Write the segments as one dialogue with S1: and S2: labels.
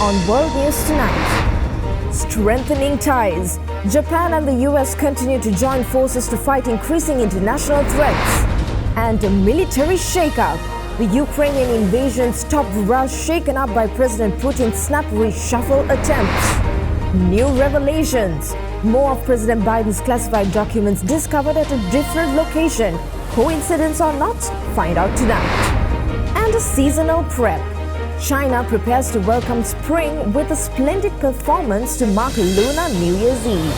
S1: on World News Tonight. Strengthening ties. Japan and the US continue to join forces to fight increasing international threats. And a military shakeup. The Ukrainian invasion's top rush shaken up by President Putin's snap reshuffle attempts. New revelations. More of President Biden's classified documents discovered at a different location. Coincidence or not? Find out tonight. And a seasonal prep. China prepares to welcome spring with a splendid performance to mark Lunar New Year's Eve.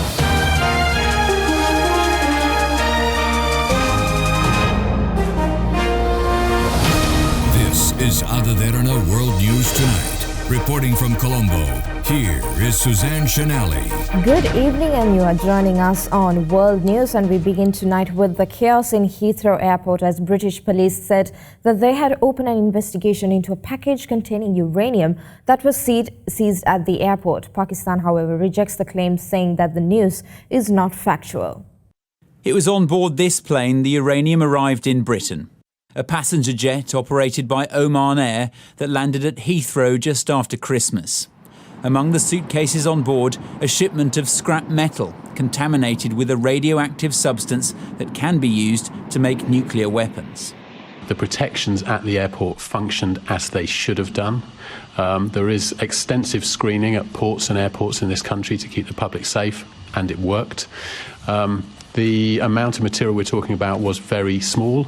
S2: This is Derana World News Tonight. Reporting from Colombo, here is Suzanne Shanali.
S1: Good evening, and you are joining us on World News, and we begin tonight with the chaos in Heathrow Airport as British police said that they had opened an investigation into a package containing uranium that was seized at the airport. Pakistan, however, rejects the claim, saying that the news is not factual.
S3: It was on board this plane the uranium arrived in Britain. A passenger jet operated by Oman Air that landed at Heathrow just after Christmas. Among the suitcases on board, a shipment of scrap metal contaminated with a radioactive substance that can be used to make nuclear weapons.
S4: The protections at the airport functioned as they should have done. There is extensive screening at ports and airports in this country to keep the public safe, and it worked. The amount of material we're talking about was very small.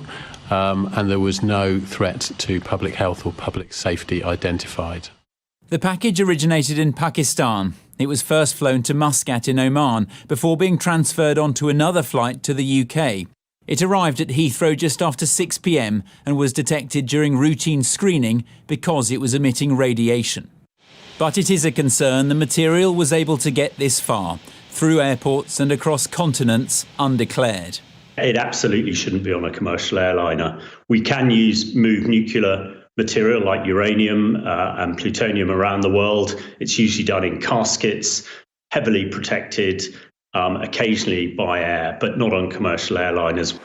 S4: And there was no threat to public health or public safety identified.
S3: The package originated in Pakistan. It was first flown to Muscat in Oman before being transferred onto another flight to the UK. It arrived at Heathrow just after 6 p.m. and was detected during routine screening because it was emitting radiation. But it is a concern the material was able to get this far, through airports and across continents, undeclared.
S5: It absolutely shouldn't be on a commercial airliner. We can move nuclear material like uranium and plutonium around the world. It's usually done in caskets, heavily protected, occasionally by air, but not on commercial airliners.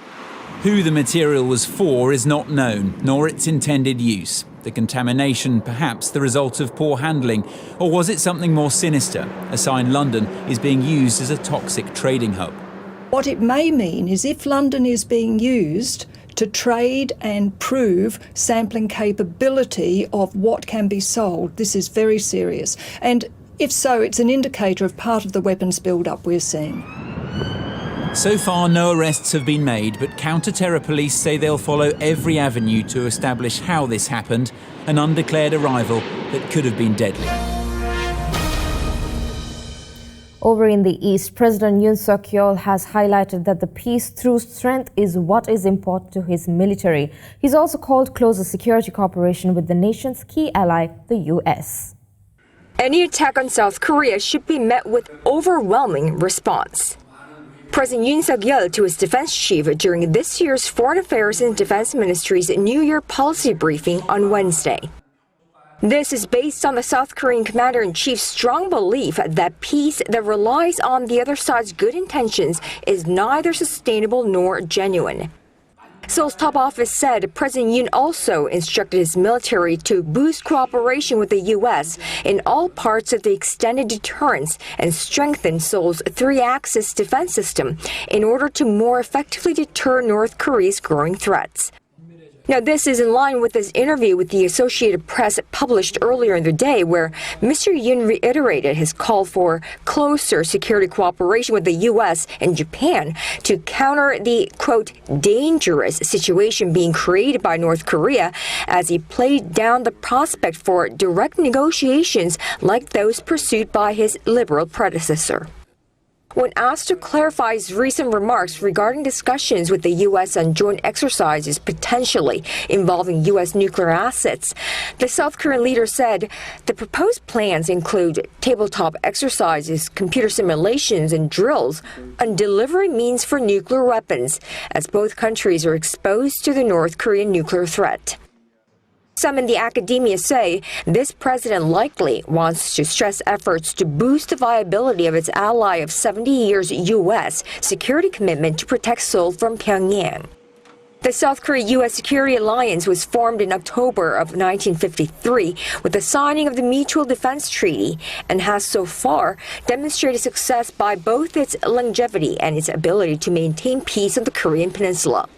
S3: Who the material was for is not known, nor its intended use. The contamination perhaps the result of poor handling, or was it something more sinister, a sign London is being used as a toxic trading hub?
S6: What it may mean is if London is being used to trade and prove sampling capability of what can be sold, this is very serious. And if so, it's an indicator of part of the weapons build-up we're seeing.
S3: So far, no arrests have been made, but counter-terror police say they'll follow every avenue to establish how this happened, an undeclared arrival that could have been deadly.
S1: Over in the East, President Yoon Suk-yeol has highlighted that the peace through strength is what is important to his military. He's also called closer security cooperation with the nation's key ally, the U.S.
S7: Any attack on South Korea should be met with overwhelming response. President Yoon Suk-yeol to his defense chief during this year's Foreign Affairs and Defense Ministry's New Year policy briefing on Wednesday. This is based on the South Korean commander-in-chief's strong belief that peace that relies on the other side's good intentions is neither sustainable nor genuine. Seoul's top office said President Yoon also instructed his military to boost cooperation with the U.S. in all parts of the extended deterrence and strengthen Seoul's three-axis defense system in order to more effectively deter North Korea's growing threats. Now, this is in line with this interview with the Associated Press published earlier in the day, where Mr. Yoon reiterated his call for closer security cooperation with the U.S. and Japan to counter the, quote, dangerous situation being created by North Korea, as he played down the prospect for direct negotiations like those pursued by his liberal predecessor. When asked to clarify his recent remarks regarding discussions with the U.S. on joint exercises potentially involving U.S. nuclear assets, the South Korean leader said the proposed plans include tabletop exercises, computer simulations, and drills on delivery means for nuclear weapons, as both countries are exposed to the North Korean nuclear threat. Some in the academia say this president likely wants to stress efforts to boost the viability of its ally of 70 years U.S. security commitment to protect Seoul from Pyongyang. The South Korea-U.S. security alliance was formed in October of 1953 with the signing of the Mutual Defense Treaty and has so far demonstrated success by both its longevity and its ability to maintain peace on the Korean peninsula.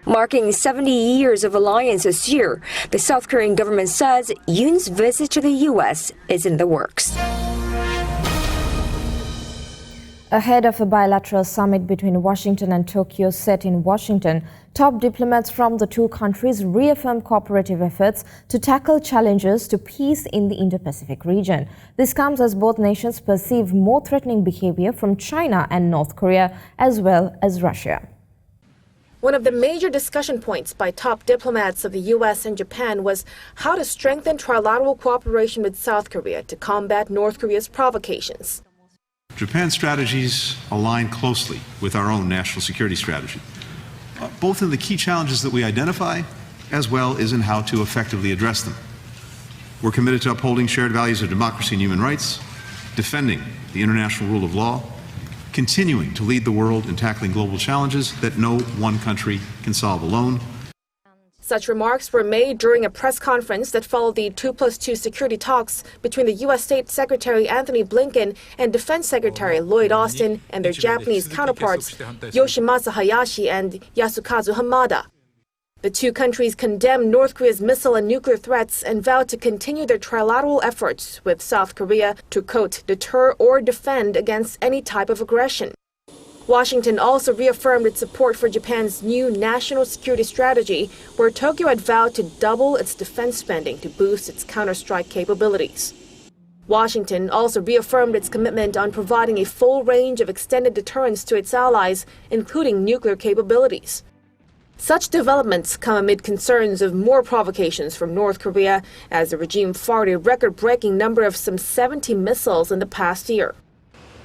S7: Marking 70 years of alliance this year, the South Korean government says Yoon's visit to the U.S. is in the works.
S1: Ahead of a bilateral summit between Washington and Tokyo set in Washington, top diplomats from the two countries reaffirmed cooperative efforts to tackle challenges to peace in the Indo-Pacific region. This comes as both nations perceive more threatening behavior from China and North Korea, as well as Russia.
S8: One of the major discussion points by top diplomats of the U.S. and Japan was how to strengthen trilateral cooperation with South Korea to combat North Korea's provocations.
S9: Japan's strategies align closely with our own national security strategy, both in the key challenges that we identify, as well as in how to effectively address them. We're committed to upholding shared values of democracy and human rights, defending the international rule of law, continuing to lead the world in tackling global challenges that no one country can solve alone.
S8: Such remarks were made during a press conference that followed the 2+2 security talks between the U.S. State Secretary Anthony Blinken and Defense Secretary Lloyd Austin and their Japanese counterparts Yoshimasa Hayashi and Yasukazu Hamada. The two countries condemned North Korea's missile and nuclear threats and vowed to continue their trilateral efforts with South Korea to, quote, deter or defend against any type of aggression. Washington also reaffirmed its support for Japan's new national security strategy, where Tokyo had vowed to double its defense spending to boost its counterstrike capabilities. Washington also reaffirmed its commitment on providing a full range of extended deterrence to its allies, including nuclear capabilities. Such developments come amid concerns of more provocations from North Korea, as the regime fired a record-breaking number of some 70 missiles in the past year.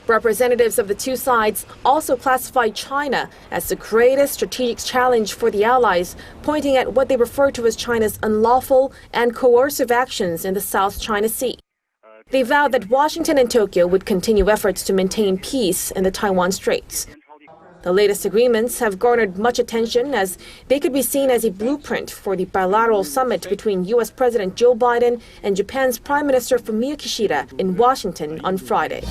S8: Representatives of the two sides also classified China as the greatest strategic challenge for the allies, pointing at what they refer to as China's unlawful and coercive actions in the South China Sea. They vowed that Washington and Tokyo would continue efforts to maintain peace in the Taiwan Straits. The latest agreements have garnered much attention as they could be seen as a blueprint for the bilateral summit between U.S. President Joe Biden and Japan's Prime Minister Fumio Kishida in Washington on Friday.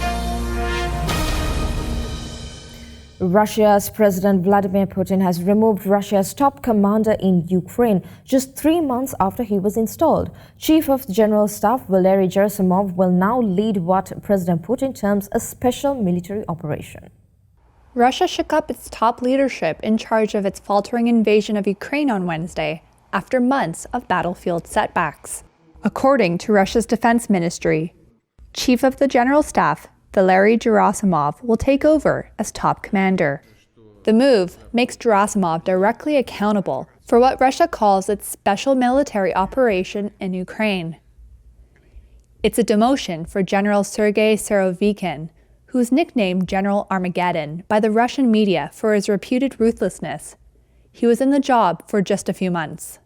S1: Russia's President Vladimir Putin has removed Russia's top commander in Ukraine just 3 months after he was installed. Chief of General Staff Valery Gerasimov will now lead what President Putin terms a special military operation.
S10: Russia shook up its top leadership in charge of its faltering invasion of Ukraine on Wednesday after months of battlefield setbacks. According to Russia's defense ministry, Chief of the General Staff Valery Gerasimov will take over as top commander. The move makes Gerasimov directly accountable for what Russia calls its special military operation in Ukraine. It's a demotion for General Sergei Surovikin, who's nicknamed General Armageddon by the Russian media for his reputed ruthlessness. He was in the job for just a few months.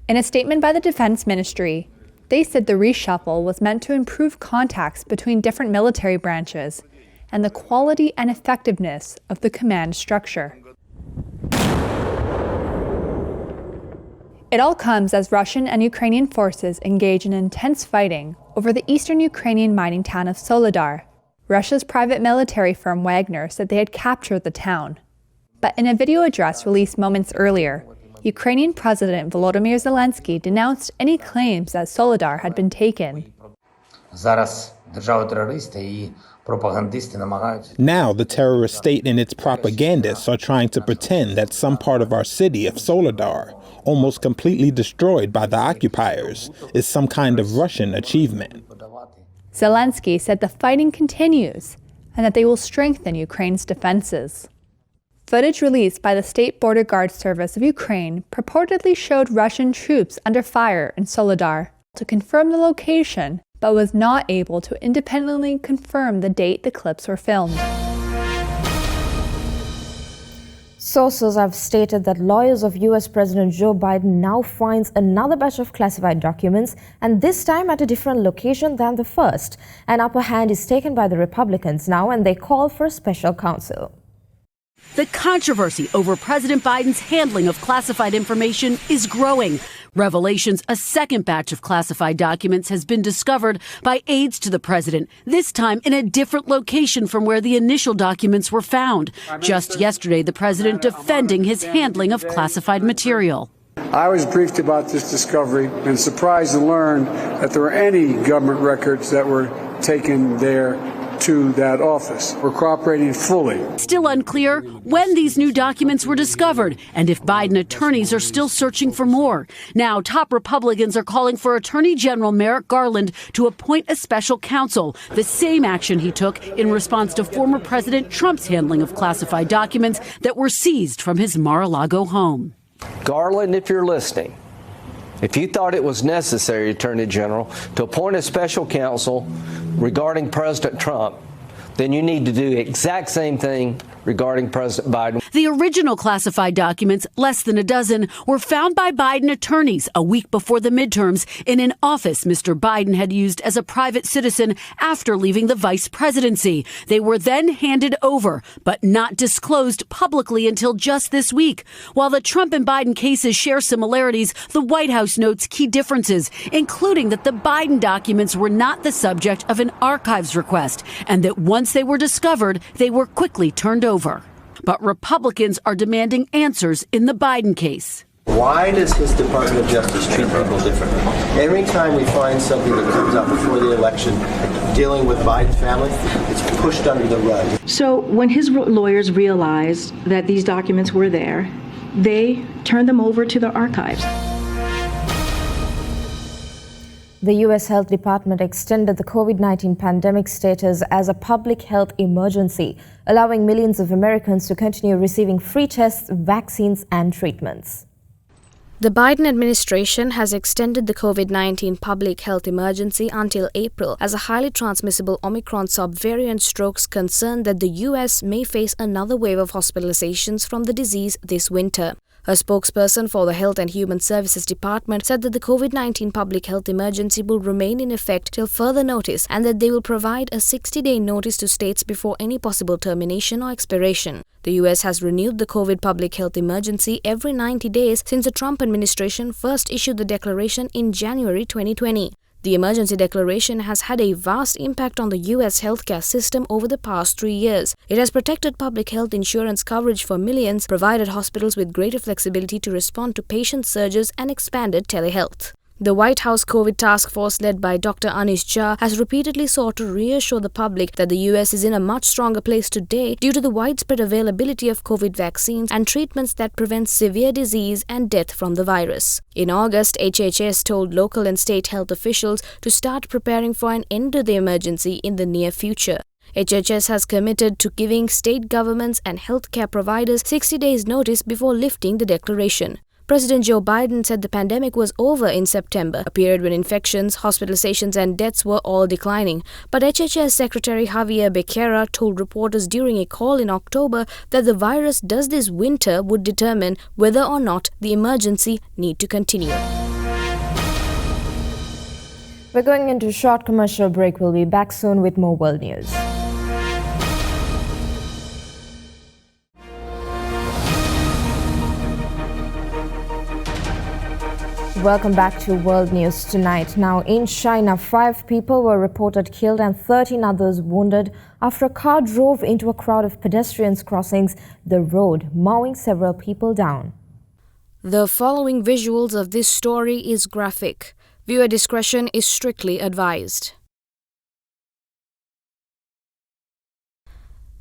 S10: In a statement by the Defense Ministry, they said the reshuffle was meant to improve contacts between different military branches and the quality and effectiveness of the command structure. It all comes as Russian and Ukrainian forces engage in intense fighting over the eastern Ukrainian mining town of Soledar. Russia's private military firm Wagner said they had captured the town. But in a video address released moments earlier, Ukrainian President Volodymyr Zelensky denounced any claims that Soledar had been taken.
S11: Now the terrorist state and its propagandists are trying to pretend that some part of our city of Soledar, almost completely destroyed by the occupiers, is some kind of Russian achievement.
S10: Zelensky said the fighting continues and that they will strengthen Ukraine's defenses. Footage released by the State Border Guard Service of Ukraine purportedly showed Russian troops under fire in Soledar to confirm the location, but was not able to independently confirm the date the clips were filmed.
S1: Sources have stated that lawyers of U.S. President Joe Biden now finds another batch of classified documents, and this time at a different location than the first. An upper hand is taken by the Republicans now, and they call for a special counsel.
S12: The controversy over President Biden's handling of classified information is growing. Revelations, a second batch of classified documents has been discovered by aides to the president, this time in a different location from where the initial documents were found. Just yesterday, the president defending his handling of classified material.
S13: I was briefed about this discovery and surprised to learn that there were any government records that were taken there to that office. We're cooperating fully.
S12: Still unclear when these new documents were discovered and if Biden attorneys are still searching for more. Now, top Republicans are calling for Attorney General Merrick Garland to appoint a special counsel, the same action he took in response to former President Trump's handling of classified documents that were seized from his Mar-a-Lago home.
S14: Garland, if you're listening, if you thought it was necessary, Attorney General, to appoint a special counsel regarding President Trump, then you need to do the exact same thing regarding President Biden.
S12: The original classified documents, less than a dozen, were found by Biden attorneys a week before the midterms in an office Mr. Biden had used as a private citizen after leaving the vice presidency. They were then handed over, but not disclosed publicly until just this week. While the Trump and Biden cases share similarities, the White House notes key differences, including that the Biden documents were not the subject of an archives request, and that once they were discovered, they were quickly turned over. But Republicans are demanding answers in the Biden case.
S15: Why does his Department of Justice treat people differently? Every time we find something that comes out before the election dealing with Biden's family, it's pushed under the rug.
S16: So when his lawyers realized that these documents were there, they turned them over to the archives.
S1: The U.S. Health Department extended the COVID-19 pandemic status as a public health emergency, allowing millions of Americans to continue receiving free tests, vaccines, and treatments.
S17: The Biden administration has extended the COVID-19 public health emergency until April as a highly transmissible Omicron subvariant strokes concern that the U.S. may face another wave of hospitalizations from the disease this winter. A spokesperson for the Health and Human Services Department said that the COVID-19 public health emergency will remain in effect till further notice and that they will provide a 60-day notice to states before any possible termination or expiration. The U.S. has renewed the COVID public health emergency every 90 days since the Trump administration first issued the declaration in January 2020. The emergency declaration has had a vast impact on the U.S. healthcare system over the past 3 years. It has protected public health insurance coverage for millions, provided hospitals with greater flexibility to respond to patient surges, and expanded telehealth. The White House COVID task force led by Dr. Anish Jha has repeatedly sought to reassure the public that the U.S. is in a much stronger place today due to the widespread availability of COVID vaccines and treatments that prevent severe disease and death from the virus. In August, HHS told local and state health officials to start preparing for an end to the emergency in the near future. HHS has committed to giving state governments and healthcare providers 60 days notice before lifting the declaration. President Joe Biden said the pandemic was over in September, a period when infections, hospitalizations and deaths were all declining. But HHS Secretary Javier Becerra told reporters during a call in October that the virus does this winter would determine whether or not the emergency need to continue.
S1: We're going into a short commercial break. We'll be back soon with more world news. Welcome back to World News Tonight. Now, in China, 5 people were reported killed and 13 others wounded after a car drove into a crowd of pedestrians crossing the road, mowing several people down.
S17: The following visuals of this story is graphic. Viewer discretion is strictly advised.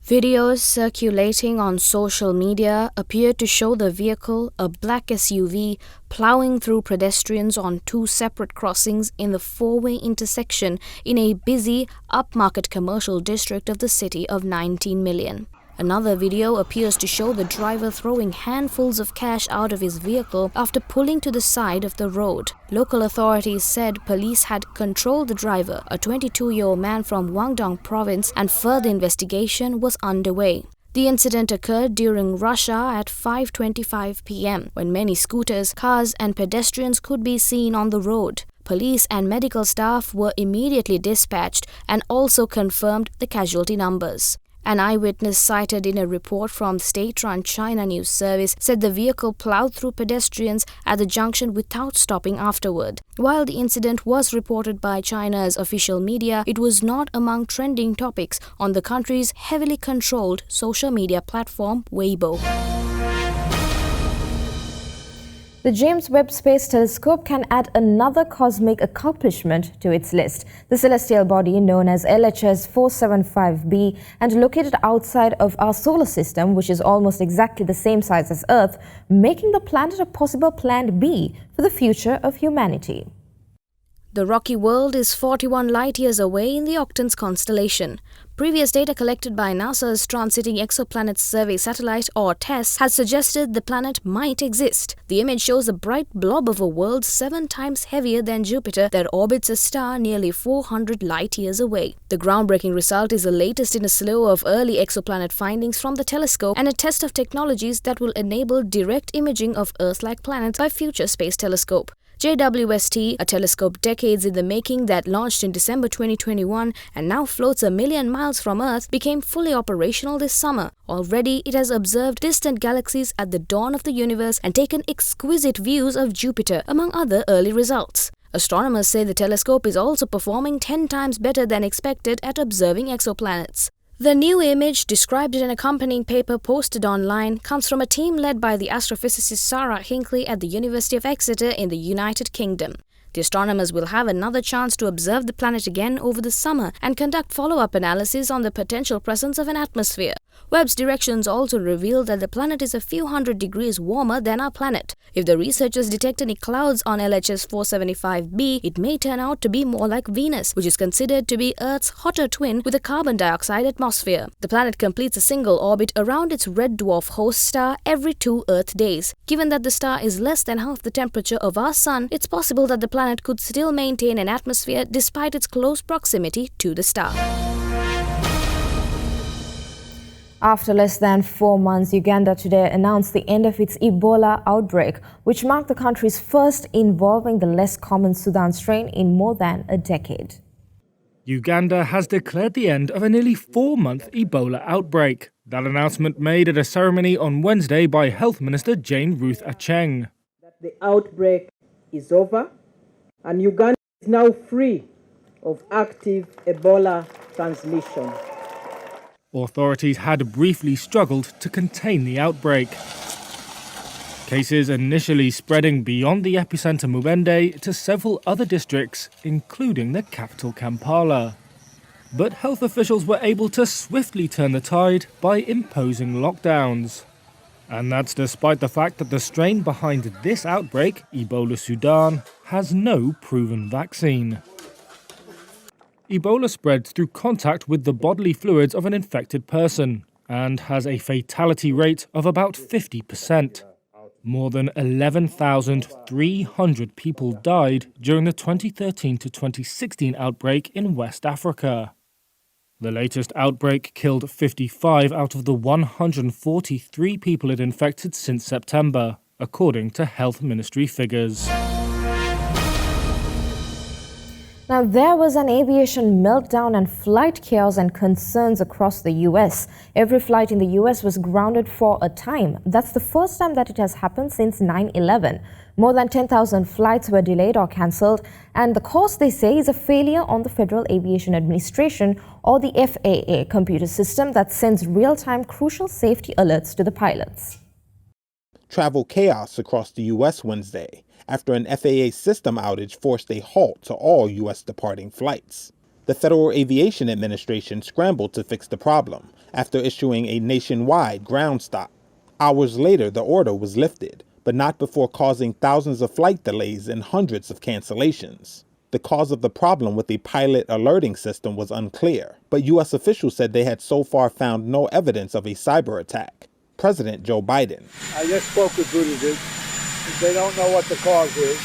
S17: Videos circulating on social media appear to show the vehicle, a black SUV, plowing through pedestrians on 2 separate crossings in the 4-way intersection in a busy, upmarket commercial district of the city of 19 million. Another video appears to show the driver throwing handfuls of cash out of his vehicle after pulling to the side of the road. Local authorities said police had controlled the driver, a 22-year-old man from Guangdong province, and further investigation was underway. The incident occurred during rush hour at 5:25 p.m. when many scooters, cars and pedestrians could be seen on the road. Police and medical staff were immediately dispatched and also confirmed the casualty numbers. An eyewitness cited in a report from state-run China News Service said the vehicle plowed through pedestrians at the junction without stopping afterward. While the incident was reported by China's official media, it was not among trending topics on the country's heavily controlled social media platform Weibo.
S1: The James Webb Space Telescope can add another cosmic accomplishment to its list. The celestial body, known as LHS 475b and located outside of our solar system, which is almost exactly the same size as Earth, making the planet a possible Plan B for the future of humanity.
S17: The rocky world is 41 light-years away in the Octans constellation. Previous data collected by NASA's Transiting Exoplanets Survey satellite, or TESS, has suggested the planet might exist. The image shows a bright blob of a world 7 times heavier than Jupiter that orbits a star nearly 400 light-years away. The groundbreaking result is the latest in a slew of early exoplanet findings from the telescope and a test of technologies that will enable direct imaging of Earth-like planets by future space telescope. JWST, a telescope decades in the making that launched in December 2021 and now floats 1 million miles from Earth, became fully operational this summer. Already, it has observed distant galaxies at the dawn of the universe and taken exquisite views of Jupiter, among other early results. Astronomers say the telescope is also performing 10 times better than expected at observing exoplanets. The new image, described in an accompanying paper posted online, comes from a team led by the astrophysicist Sarah Hinckley at the University of Exeter in the United Kingdom. The astronomers will have another chance to observe the planet again over the summer and conduct follow-up analysis on the potential presence of an atmosphere. Webb's directions also reveal that the planet is a few hundred degrees warmer than our planet. If the researchers detect any clouds on LHS 475b, it may turn out to be more like Venus, which is considered to be Earth's hotter twin with a carbon dioxide atmosphere. The planet completes a single orbit around its red dwarf host star every 2 Earth days. Given that the star is less than half the temperature of our Sun, it's possible that the planet could still maintain an atmosphere despite its close proximity to the star.
S1: After less than 4 months, Uganda today announced the end of its Ebola outbreak, which marked the country's first involving the less common Sudan strain in more than a decade.
S18: Uganda has declared the end of a nearly 4-month Ebola outbreak. That announcement made at a ceremony on Wednesday by Health Minister Jane Ruth Acheng.
S19: The outbreak is over and Uganda is now free of active Ebola transmission.
S18: Authorities had briefly struggled to contain the outbreak. Cases initially spreading beyond the epicenter Mubende to several other districts, including the capital Kampala. But health officials were able to swiftly turn the tide by imposing lockdowns. And that's despite the fact that the strain behind this outbreak, Ebola Sudan, has no proven vaccine. Ebola spreads through contact with the bodily fluids of an infected person and has a fatality rate of about 50%. More than 11,300 people died during the 2013 to 2016 outbreak in West Africa. The latest outbreak killed 55 out of the 143 people it infected since September, according to Health Ministry figures.
S1: Now, there was an aviation meltdown and flight chaos and concerns across the U.S. Every flight in the U.S. was grounded for a time. That's the first time that it has happened since 9/11. More than 10,000 flights were delayed or cancelled, and the cause, they say, is a failure on the Federal Aviation Administration, or the FAA, computer system that sends real-time crucial safety alerts to the pilots.
S11: Travel chaos across the U.S. Wednesday after an FAA system outage forced a halt to all U.S. departing flights. The Federal Aviation Administration scrambled to fix the problem after issuing a nationwide ground stop. Hours later, the order was lifted, but not before causing thousands of flight delays and hundreds of cancellations. The cause of the problem with the pilot alerting system was unclear, but U.S. officials said they had so far found no evidence of a cyber attack. President Joe Biden.
S13: I just spoke with Buttigieg. They don't know what the cause is,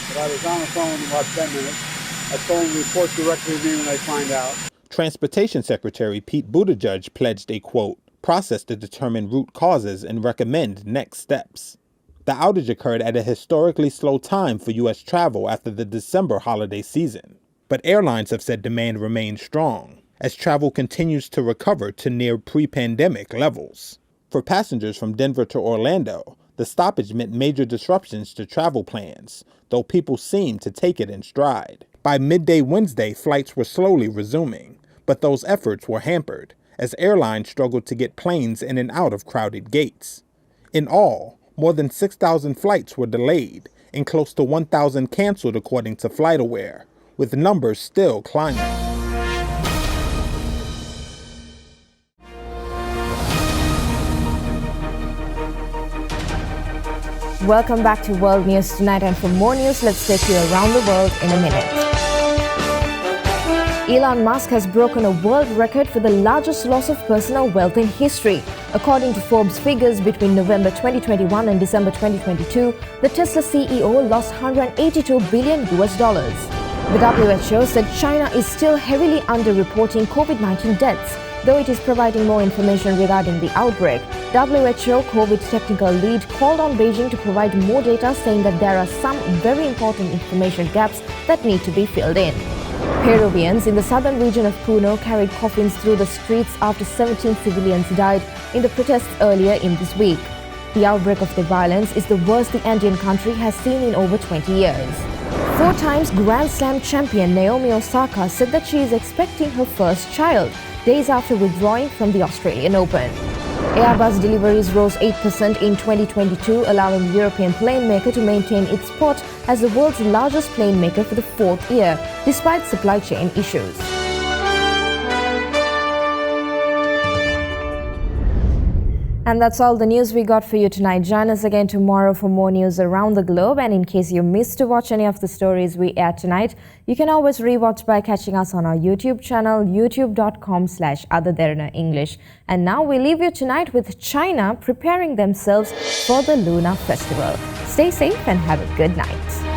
S13: but I was on the phone in about 10 minutes. I told them to report directly to me when they find out.
S11: Transportation Secretary Pete Buttigieg pledged a, quote, process to determine root causes and recommend next steps. The outage occurred at a historically slow time for U.S. travel after the December holiday season. But airlines have said demand remains strong. as travel continues to recover to near pre-pandemic levels. For passengers from Denver to Orlando, the stoppage meant major disruptions to travel plans, though people seemed to take it in stride. By midday Wednesday, flights were slowly resuming, but those efforts were hampered as airlines struggled to get planes in and out of crowded gates. In all, more than 6,000 flights were delayed and close to 1,000 canceled according to FlightAware, with numbers still climbing.
S1: Welcome back to World News Tonight, and for more news, let's take you around the world in a minute. Elon Musk has broken a world record for the largest loss of personal wealth in history. According to Forbes figures, between November 2021 and December 2022, the Tesla CEO lost $182 billion. The WHO said China is still heavily underreporting COVID-19 deaths, though it is providing more information regarding the outbreak. WHO COVID technical lead called on Beijing to provide more data, saying that there are some very important information gaps that need to be filled in. Peruvians in the southern region of Puno carried coffins through the streets after 17 civilians died in the protests earlier in this week. The outbreak of the violence is the worst the Andean country has seen in over 20 years. 4 times Grand Slam champion Naomi Osaka said that she is expecting her first child, days after withdrawing from the Australian Open. Airbus deliveries rose 8% in 2022, allowing the European plane maker to maintain its spot as the world's largest plane maker for the 4th year, despite supply chain issues. And that's all the news we got for you tonight. Join us again tomorrow for more news around the globe. And in case you missed to watch any of the stories we aired tonight, you can always rewatch by catching us on our YouTube channel, youtube.com/otherderana English. And now we leave you tonight with China preparing themselves for the Lunar Festival. Stay safe and have a good night.